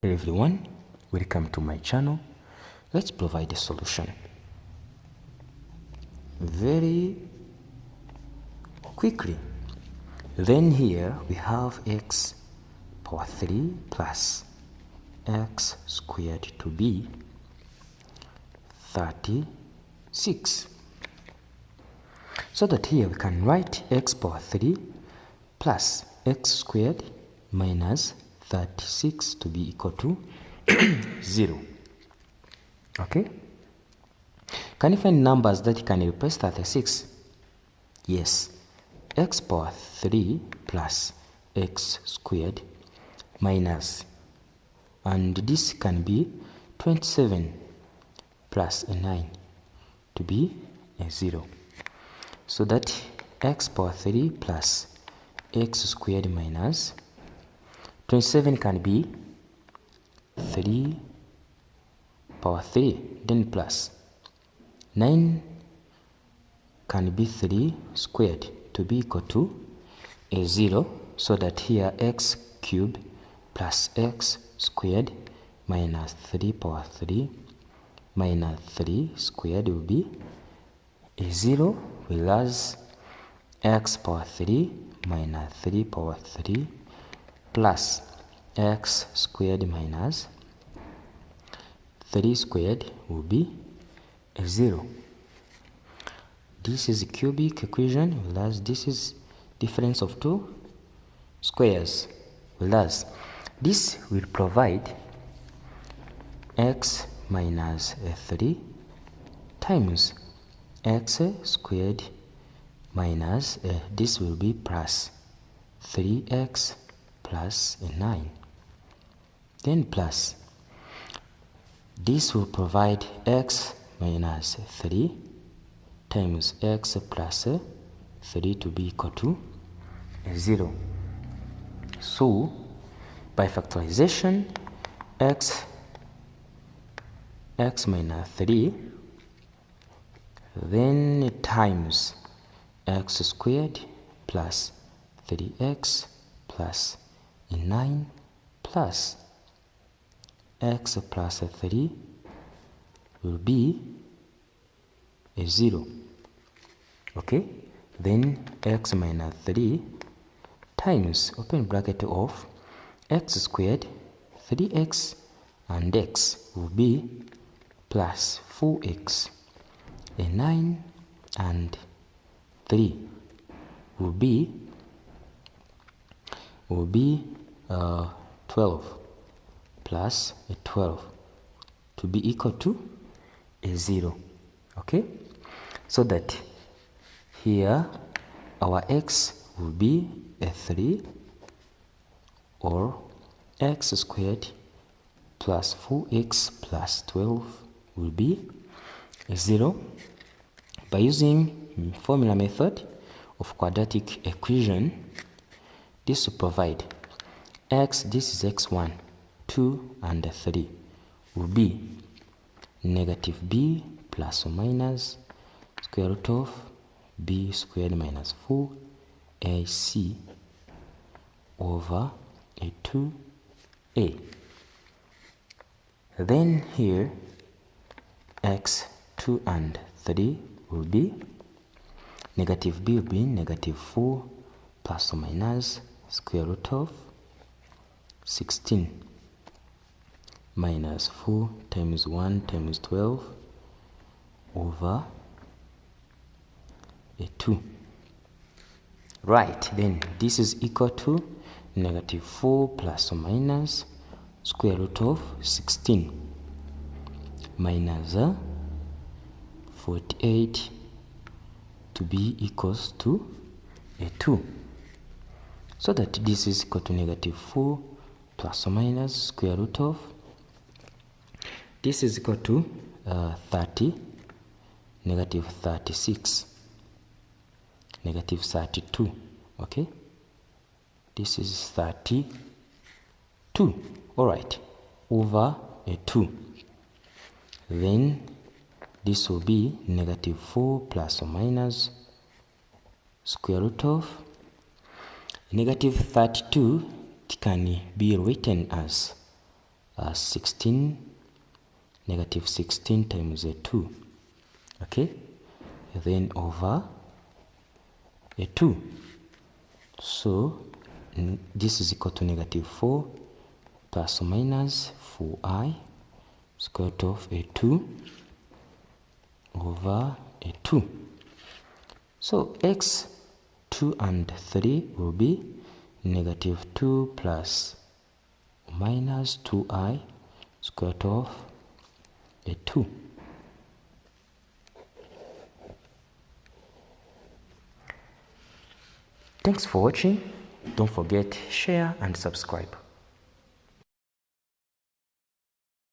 Hello everyone, welcome to my channel. Let's provide a solution very quickly. Then here we have x power 3 plus x squared to be 36. So that here we can write x power 3 plus x squared minus 36 to be equal to 0. Okay? Can you find numbers that can replace 36? Yes. X power 3 plus x squared minus, and this can be 27 plus a 9 to be a 0. So that x power 3 plus x squared minus 27 can be 3 power 3, then plus 9 can be 3 squared to be equal to a 0, so that here x cubed plus x squared minus 3 power 3 minus 3 squared will be a 0, whereas x power 3 minus 3 power 3 plus x squared minus 3 squared will be a 0. This is a cubic equation, whereas this is difference of two squares, whereas this will provide x minus 3 times x squared minus this will be plus 3x plus 9, then plus this will provide x minus 3 times x plus 3 to be equal to 0. So by factorization, x minus 3 then times x squared plus 3x plus 9 plus x plus 3 will be a 0. Okay, then x minus 3 times open bracket of x squared 3x and x will be plus 4x, a 9 and 3 will be 12 plus a 12 to be equal to a 0. Okay, so that here our x will be a 3, or x squared plus 4x plus 12 will be a 0. By using formula method of quadratic equation, this will provide x, this is x1, 2 and 3 will be negative b plus or minus square root of b squared minus 4ac over a 2a. Then here x 2 and 3 will be negative b will be negative 4 plus or minus square root of 16 minus 4 times 1 times 12 over a 2. Right, then this is equal to negative 4 plus or minus square root of 16 minus 48 to be equals to a 2. So that this is equal to negative 4 plus or minus square root of, this is equal to 30, negative 36, negative 32. Okay, this is 32, all right, over a 2. Then this will be negative 4 plus or minus square root of negative 32 can be written as 16, negative 16 times a 2, okay, then over a 2. So this is equal to negative 4 plus or minus 4i square root of a 2 over a 2. So x 2 and 3 will be negative 2 plus minus 2i square root of a 2. Thanks for watching. Don't forget, share and subscribe.